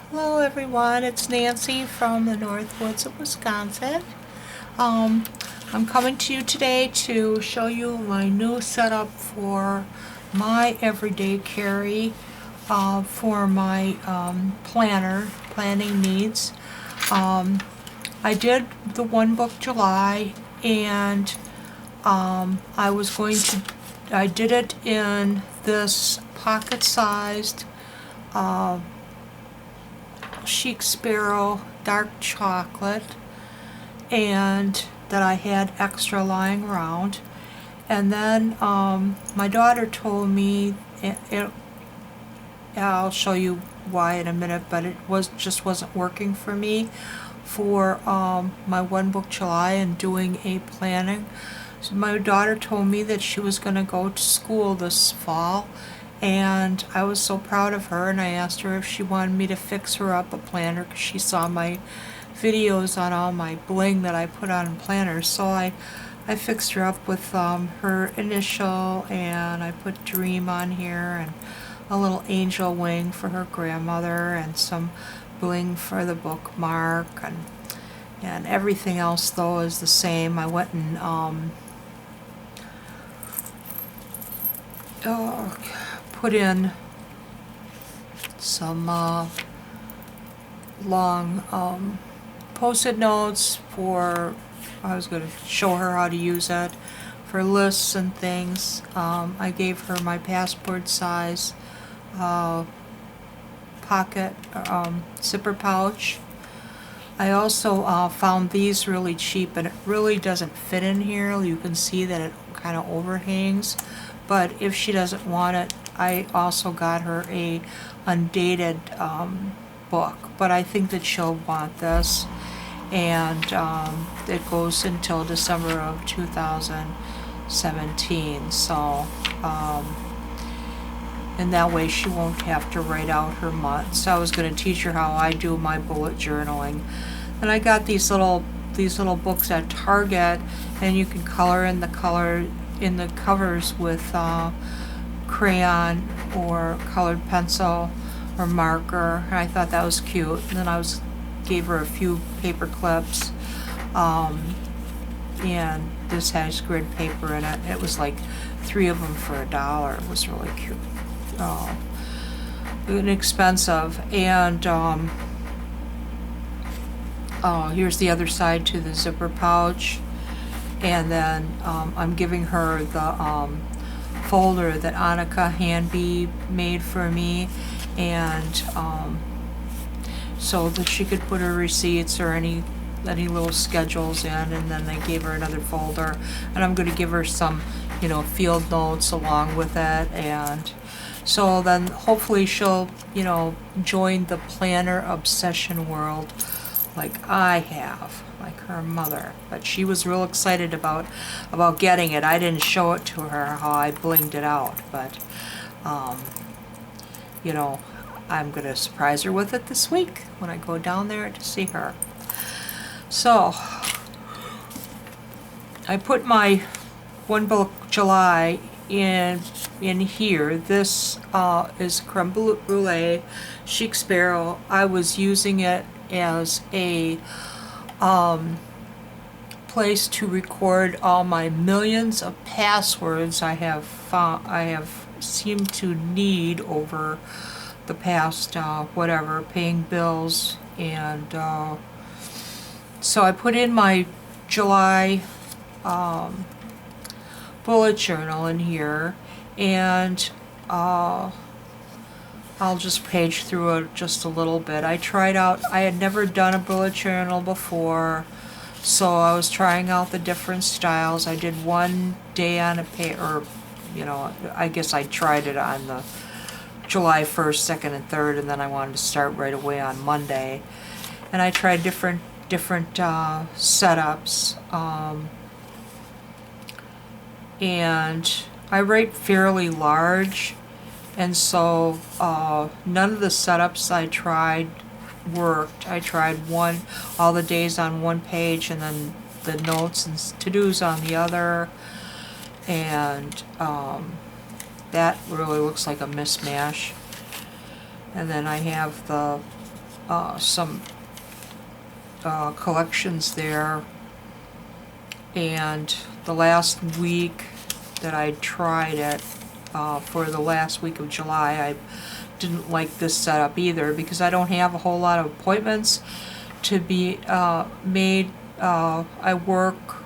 Hello everyone, it's Nancy from the North Woods of Wisconsin. Um, I'm coming to you today to show you my new setup for my everyday carry for my planning needs. I did the One Book July, and I did it in this pocket-sized Chic Sparrow dark chocolate, and that I had extra lying around. And then my daughter told me, I'll show you why in a minute, but it just wasn't working for me for my One Book July and doing a planning. So my daughter told me that she was going to go to school this fall, and I was so proud of her, and I asked her if she wanted me to fix her up a planner because she saw my videos on all my bling that I put on planners. So I fixed her up with her initial, and I put Dream on here, and a little angel wing for her grandmother, and some bling for the bookmark, and everything else though is the same. I went and put in some long post-it notes for, I was going to show her how to use it for lists and things. I gave her my passport size pocket zipper pouch. I also found these really cheap, and it really doesn't fit in here. You can see that it kind of overhangs, but if she doesn't want it, I also got her a undated book, but I think that she'll want this, and it goes until December of 2017, so and that way she won't have to write out her months. I was going to teach her how I do my bullet journaling. And I got these little books at Target, and you can color in the covers with crayon or colored pencil or marker, and I thought that was cute. And then gave her a few paper clips, and this has grid paper in it. It was like 3 of them for $1. It was really cute. Inexpensive. And here's the other side to the zipper pouch. And then I'm giving her the folder that Annika Hanby made for me, and so that she could put her receipts or any little schedules in. And then I gave her another folder, and I'm going to give her some field notes along with it. And so then hopefully she'll join the planner obsession world like I have, like her mother. But she was real excited about getting it. I didn't show it to her how I blinged it out, but I'm gonna surprise her with it this week when I go down there to see her. So I put my One Book July in here. This is creme brulee Chic Sparrow. I was using it as a place to record all my millions of passwords I have seemed to need over the past paying bills. And so I put in my July bullet journal in here, and I'll just page through it just a little bit. I had never done a bullet journal before, so I was trying out the different styles. I did one day on a paper, I guess I tried it on the July 1st, 2nd, and 3rd, and then I wanted to start right away on Monday. And I tried different setups. And I write fairly large, and so none of the setups I tried worked. I tried all the days on one page, and then the notes and to-dos on the other, and that really looks like a mismatch. And then I have the some collections there, and the last week that I tried it, for the last week of July, I didn't like this setup either, because I don't have a whole lot of appointments to be made. I work,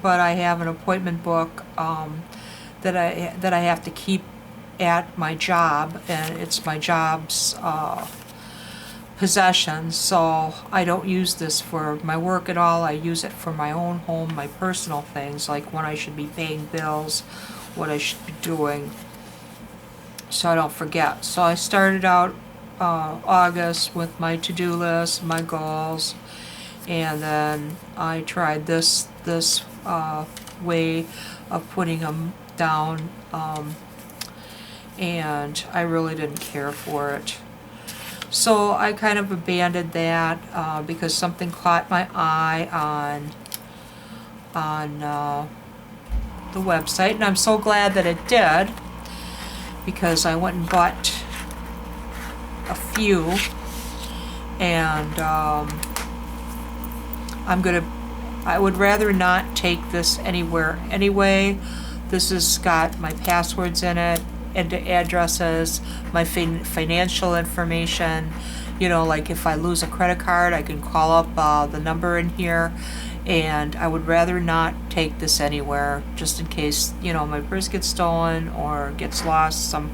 but I have an appointment book that I have to keep at my job, and it's my job's possession, so I don't use this for my work at all. I use it for my own home, my personal things, like when I should be paying bills, what I should be doing, so I don't forget. So I started out August with my to-do list, my goals, and then I tried this way of putting them down, and I really didn't care for it. So I kind of abandoned that because something caught my eye on the website, and I'm so glad that it did, because I went and bought a few, and I would rather not take this anywhere anyway. This has got my passwords in it, and addresses, my financial information. You know, like if I lose a credit card, I can call up the number in here, and I would rather not take this anywhere, just in case, you know, my purse gets stolen or gets lost some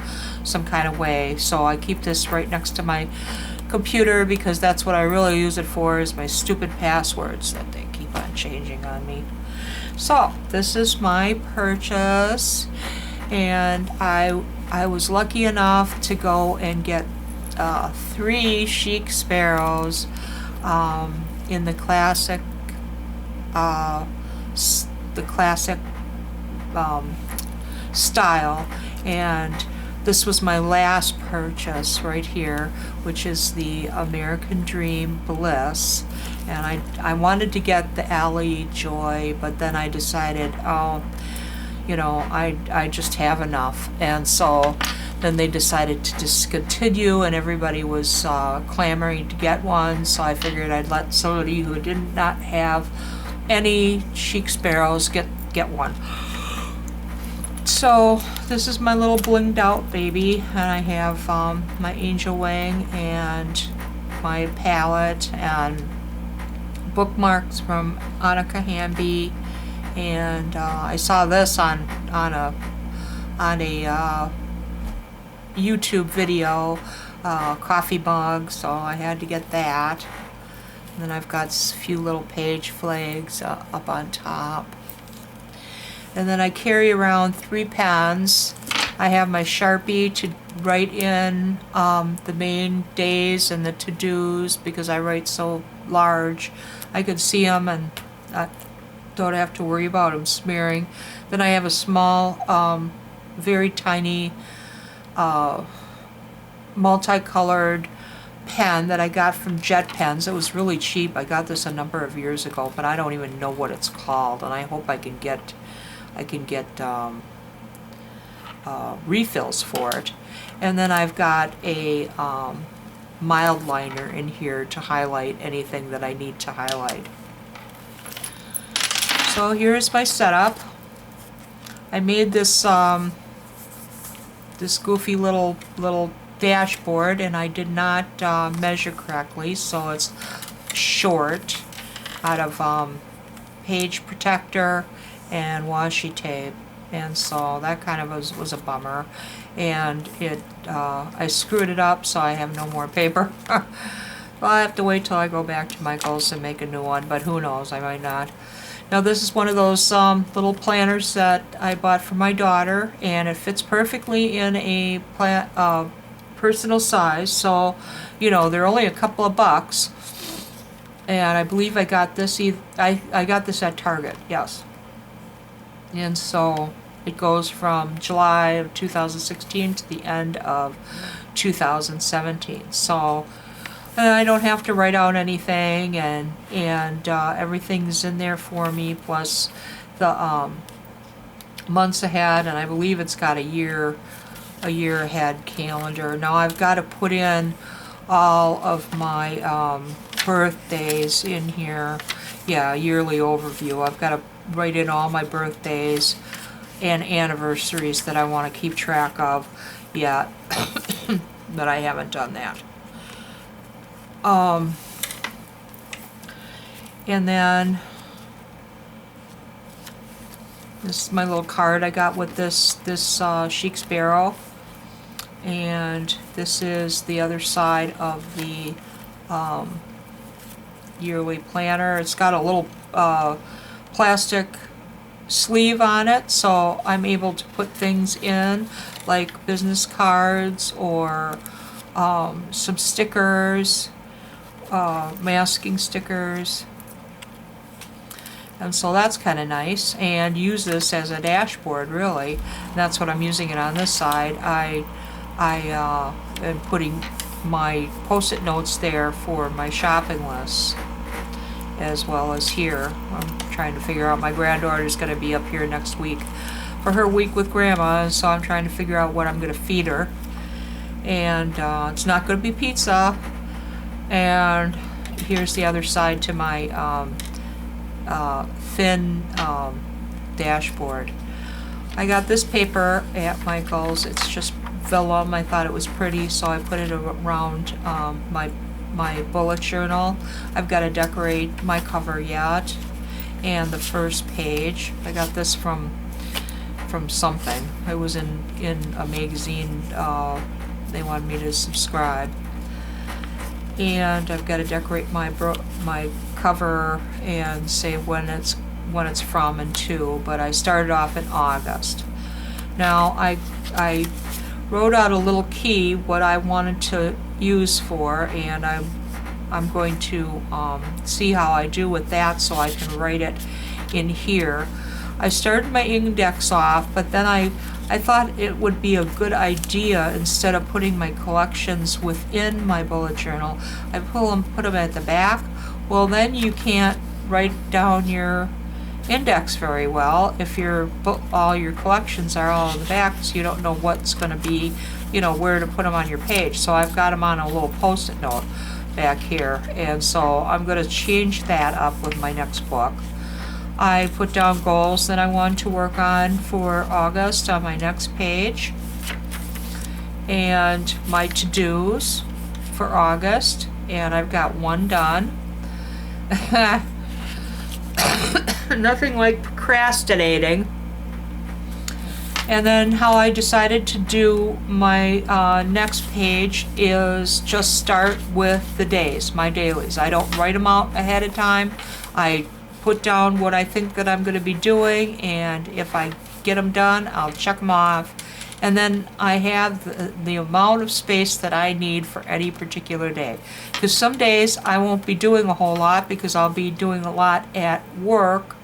kind of way. So I keep this right next to my computer, because that's what I really use it for, is my stupid passwords that they keep on changing on me. So this is my purchase, and I was lucky enough to go and get 3 Chic Sparrows in the classic style, and this was my last purchase right here, which is the American Dream Bliss. And I wanted to get the Alley Joy, but then I decided, oh, you know, I just have enough. And so then they decided to discontinue, and everybody was clamoring to get one, so I figured I'd let somebody who did not have any Chic Sparrows get one. So this is my little blinged out baby, and I have my angel wing and my palette and bookmarks from Annika Hamby, and I saw this on a YouTube video, coffee mug, so I had to get that. And then I've got a few little page flags up on top. And then I carry around 3 pens. I have my Sharpie to write in the main days and the to-dos, because I write so large. I could see them and don't have to worry about them smearing. Then I have a small, very tiny, multicolored pen that I got from Jet Pens. It was really cheap. I got this a number of years ago, but I don't even know what it's called, and I hope I can get refills for it. And then I've got a mild liner in here to highlight anything that I need to highlight. So here's my setup. I made this this goofy little dashboard, and I did not measure correctly, so it's short, out of page protector and washi tape, and so that kind of was a bummer. And I screwed it up, so I have no more paper. Well, I have to wait till I go back to Michael's and make a new one, but who knows, I might not. Now this is one of those little planners that I bought for my daughter, and it fits perfectly in a personal size, so you know, they're only a couple of bucks. And I believe I got this I got this at Target, yes. And so it goes from July of 2016 to the end of 2017. So I don't have to write out anything, and everything's in there for me, plus the months ahead, and I believe it's got a year ahead calendar. Now I've got to put in all of my birthdays in here. Yeah, yearly overview. I've got to write in all my birthdays and anniversaries that I want to keep track of yet, but I haven't done that. And then this is my little card I got with this Chic Sparrow, and this is the other side of the yearly planner. It's got a little plastic sleeve on it, so I'm able to put things in like business cards or some stickers, masking stickers. And so that's kind of nice, and use this as a dashboard, really. And that's what I'm using it on this side. I am putting my post-it notes there for my shopping lists, as well as here. I'm trying to figure out, my granddaughter's going to be up here next week for her week with Grandma, and so I'm trying to figure out what I'm going to feed her. And it's not going to be pizza. And here's the other side to my thin dashboard. I got this paper at Michael's. It's just vellum. I thought it was pretty, so I put it around my bullet journal. I've got to decorate my cover yet, and the first page. I got this from something. It was in a magazine. They wanted me to subscribe. And I've got to decorate my cover and say when it's from and to, but I started off in August. Now I wrote out a little key what I wanted to use for, and I'm going to see how I do with that so I can write it in here. I started my index off, but then I thought it would be a good idea, instead of putting my collections within my bullet journal, I put them at the back. Well, then you can't write down your index very well if all your collections are all in the back, so you don't know what's going to be, where to put them on your page. So I've got them on a little post-it note back here, and so I'm going to change that up with my next book. I put down goals that I want to work on for August on my next page, and my to-dos for August, and I've got one done. Nothing like procrastinating. And then how I decided to do my next page is just start with the days, my dailies. I don't write them out ahead of time. I put down what I think that I'm going to be doing, and if I get them done, I'll check them off. And then I have the amount of space that I need for any particular day. Because some days I won't be doing a whole lot because I'll be doing a lot at work,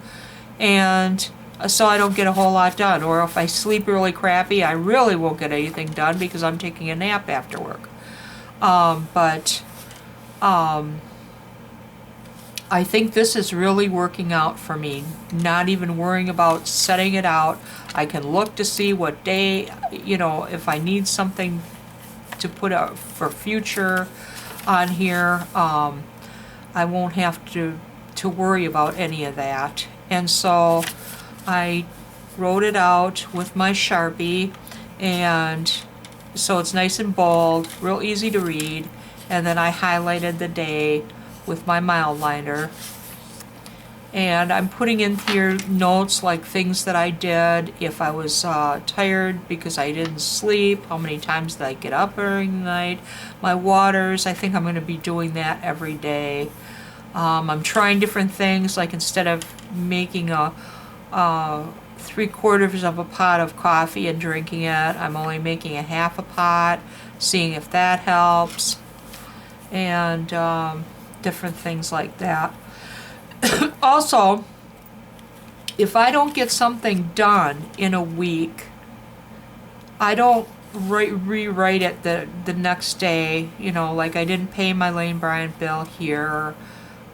and so I don't get a whole lot done. Or if I sleep really crappy, I really won't get anything done because I'm taking a nap after work. I think this is really working out for me, not even worrying about setting it out. I can look to see what day, if I need something to put out for future on here, I won't have to worry about any of that. And so I wrote it out with my Sharpie, and so it's nice and bold, real easy to read, and then I highlighted the day with my mild liner. And I'm putting in here notes like things that I did, if I was tired because I didn't sleep, how many times did I get up during the night, my waters. I think I'm going to be doing that every day. I'm trying different things, like instead of making a 3/4 of a pot of coffee and drinking it, I'm only making a half a pot, seeing if that helps, and different things like that. Also, if I don't get something done in a week, I don't rewrite it the next day. Like I didn't pay my Lane Bryant bill here.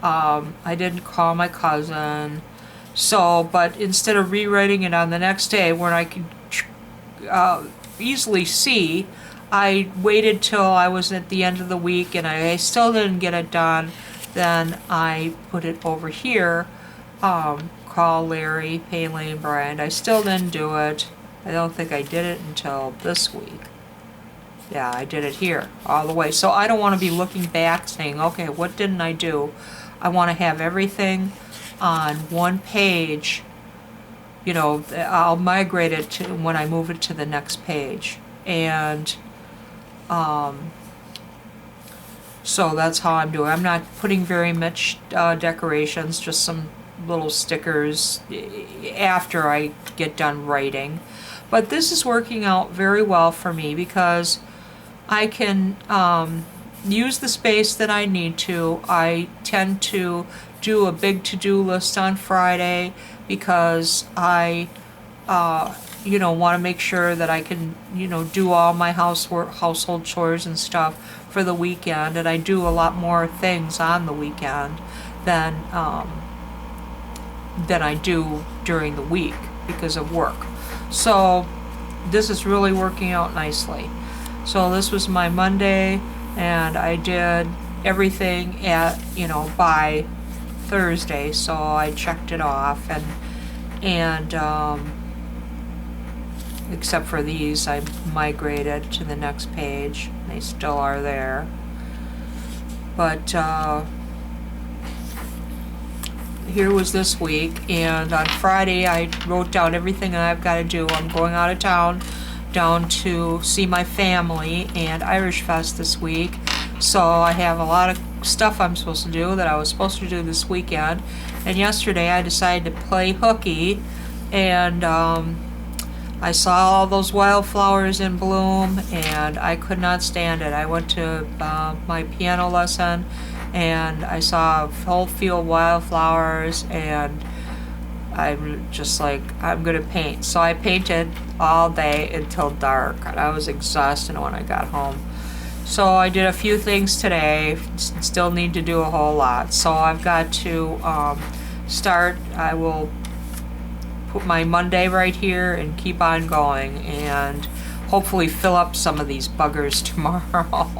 I didn't call my cousin. So, but instead of rewriting it on the next day when I can easily see, I waited till I was at the end of the week and I still didn't get it done. Then I put it over here, call Larry, pay Lane Bryant. I still didn't do it. I don't think I did it until this week. Yeah, I did it here all the way. So I don't want to be looking back saying, okay, what didn't I do? I want to have everything on one page. You know, I'll migrate it to when I move it to the next page. And so that's how I'm doing. I'm not putting very much decorations, just some little stickers after I get done writing. But this is working out very well for me because I can use the space that I need to. I tend to do a big to-do list on Friday because I want to make sure that I can, do all my household chores and stuff for the weekend, and I do a lot more things on the weekend than I do during the week because of work. So this is really working out nicely. So this was my Monday, and I did everything by Thursday, so I checked it off, and except for these, I migrated to the next page. They still are there. But here was this week, and on Friday I wrote down everything that I've got to do. I'm going out of town down to see my family and Irish Fest this week. So I have a lot of stuff I'm supposed to do that I was supposed to do this weekend. And yesterday I decided to play hooky, and I saw all those wildflowers in bloom, and I could not stand it. I went to my piano lesson, and I saw a whole field of wildflowers, and I'm just like, I'm gonna paint. So I painted all day until dark, and I was exhausted when I got home. So I did a few things today, still need to do a whole lot. So I've got to start. I will put my Monday right here and keep on going, and hopefully fill up some of these buggers tomorrow.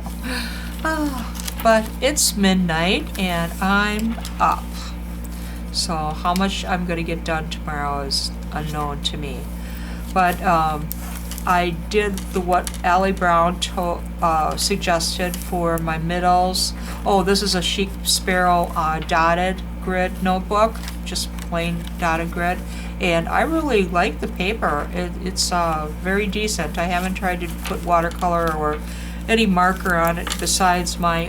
But it's midnight and I'm up. So how much I'm going to get done tomorrow is unknown to me. But I did what Allie Brown suggested for my middles. Oh, this is a Chic Sparrow dotted grid notebook, just plain dotted grid. And I really like the paper. It's very decent. I haven't tried to put watercolor or any marker on it besides my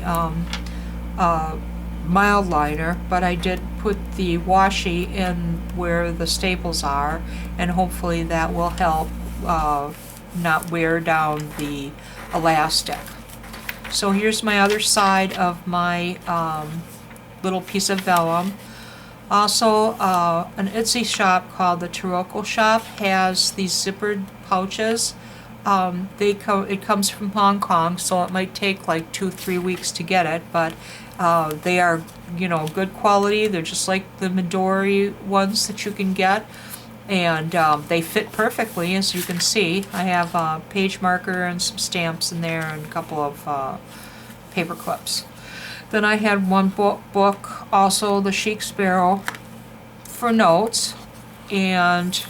mild liner, but I did put the washi in where the staples are, and hopefully that will help not wear down the elastic. So here's my other side of my little piece of vellum. Also, an Etsy shop called the Taroko Shop has these zippered pouches. It comes from Hong Kong, so it might take like 2-3 weeks to get it, but they are, good quality. They're just like the Midori ones that you can get, and they fit perfectly, as you can see. I have a page marker and some stamps in there and a couple of paper clips. Then I had one book, also the Chic Sparrow, for notes, and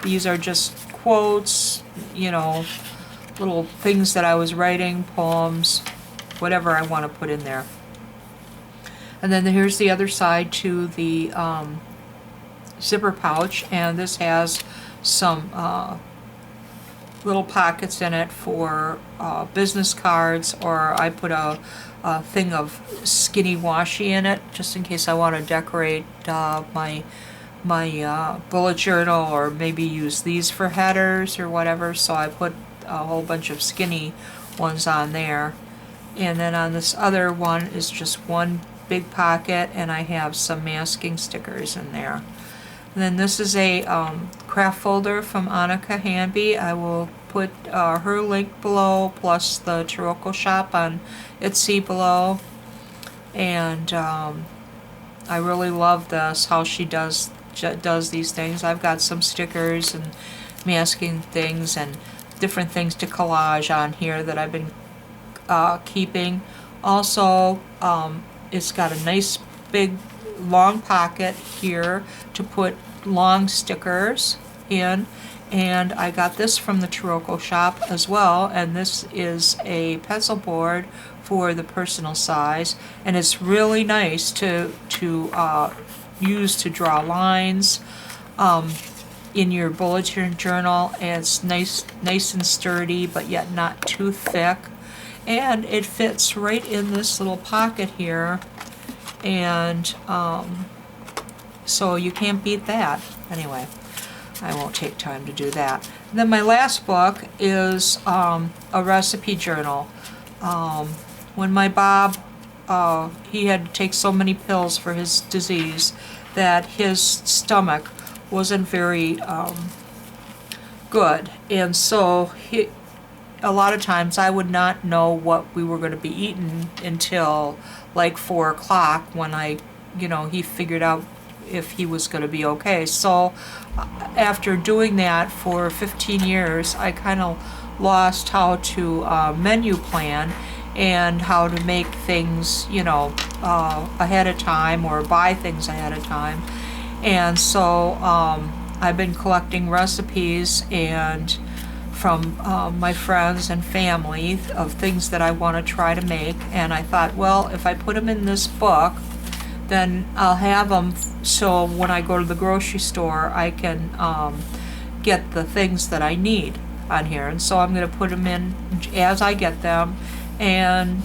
these are just quotes, little things that I was writing, poems, whatever I want to put in there. And then here's the other side to the zipper pouch, and this has some little pockets in it for business cards, or I put a thing of skinny washi in it just in case I want to decorate my bullet journal, or maybe use these for headers or whatever. So I put a whole bunch of skinny ones on there. And then on this other one is just one big pocket, and I have some masking stickers in there. And then this is a craft folder from Annika Hanby. I will put her link below, plus the Taroko Shop on Etsy below. And I really love this, how she does these things. I've got some stickers and masking things, and different things to collage on here that I've been keeping. Also, it's got a nice big long pocket here to put long stickers in, and I got this from the Taroko shop as well, and this is a pencil board for the personal size, and it's really nice to use to draw lines in your bulletin journal, and it's nice and sturdy, but yet not too thick, and it fits right in this little pocket here, and so you can't beat that. Anyway, I won't take time to do that. And then my last book is a recipe journal. When my Bob, he had to take so many pills for his disease that his stomach wasn't very good, and so a lot of times I would not know what we were going to be eating until like 4 o'clock when he figured out if he was going to be okay. So after doing that for 15 years, I kind of lost how to menu plan and how to make things, ahead of time, or buy things ahead of time. And so I've been collecting recipes and from my friends and family of things that I want to try to make, and I thought, well, if I put them in this book, then I'll have them so when I go to the grocery store I can get the things that I need on here. And so I'm going to put them in as I get them, and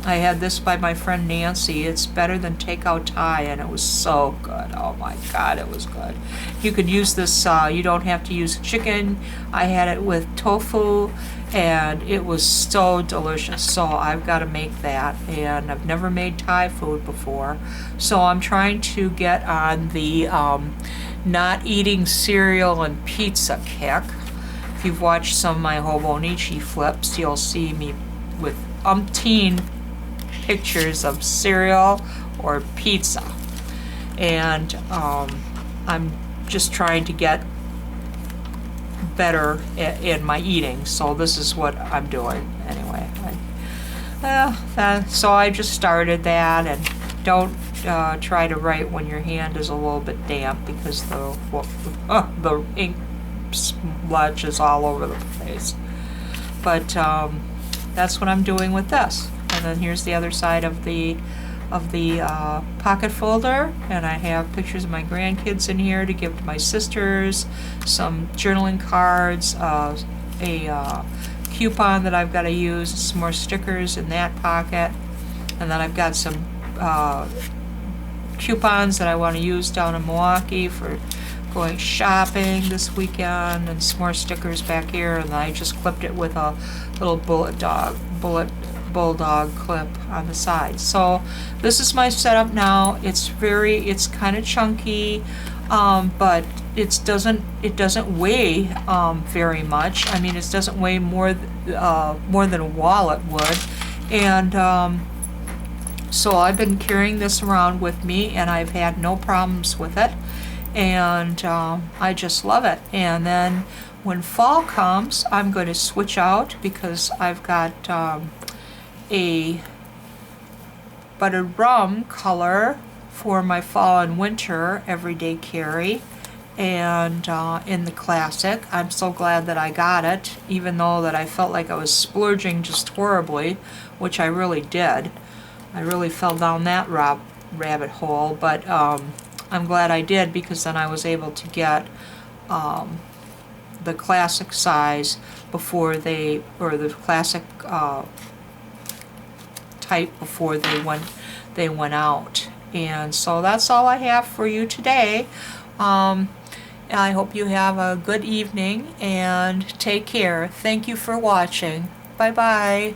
I had this by my friend Nancy. It's better than takeout Thai, and it was so good. Oh my God, it was good. You could use this, you don't have to use chicken. I had it with tofu, and it was so delicious. So I've got to make that, and I've never made Thai food before. So I'm trying to get on the not eating cereal and pizza kick. If you've watched some of my Hobonichi flips, you'll see me with umpteen pictures of cereal or pizza, and I'm just trying to get better in my eating, so this is what I'm doing anyway. So I just started that, and don't try to write when your hand is a little bit damp, because the ink splotches all over the place. But that's what I'm doing with this. And then here's the other side of the pocket folder, and I have pictures of my grandkids in here to give to my sisters, some journaling cards, a coupon that I've got to use, some more stickers in that pocket, and then I've got some coupons that I want to use down in Milwaukee for going shopping this weekend, and some more stickers back here, and then I just clipped it with a little bulldog clip on the side. So this is my setup now. It's kind of chunky, but it doesn't weigh very much. I mean, it doesn't weigh more than a wallet would, and so I've been carrying this around with me, and I've had no problems with it, and I just love it. And then when fall comes, I'm going to switch out, because I've got a buttered rum color for my fall and winter everyday carry, and in the classic. I'm so glad that I got it, even though that I felt like I was splurging just horribly, which I really did. I really fell down that rabbit hole, but I'm glad I did, because then I was able to get the classic size before the classic type before they went out. And so that's all I have for you today. I hope you have a good evening, and take care. Thank you for watching. Bye bye.